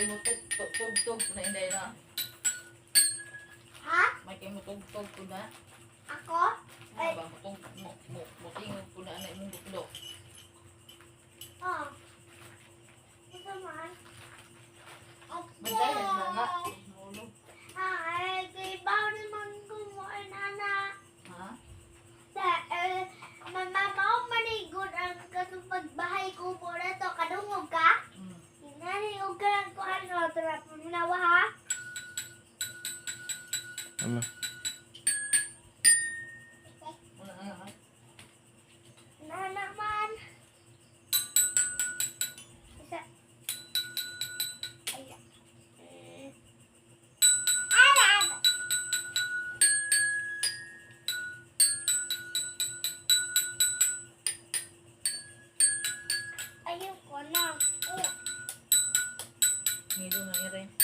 kayo tugtog na inday na. Ha? May kayo tugtog ko na. Ako? Ano ba? Mutingog ko na anay mong buklo. Oh. Ito man. Bantay na mga. Mulog. Ay, kibaw naman ko mo, nana. Ha? Mama mo manigod ang kasupagbahay ko po na to. Kadungog ka? Nanigod ka lang ko ano. Turap mo nawa ha? Ano? Wala na ha? Nana man. Isa. Ayan. Ayan. Ayun ko na. Ngidong na rin.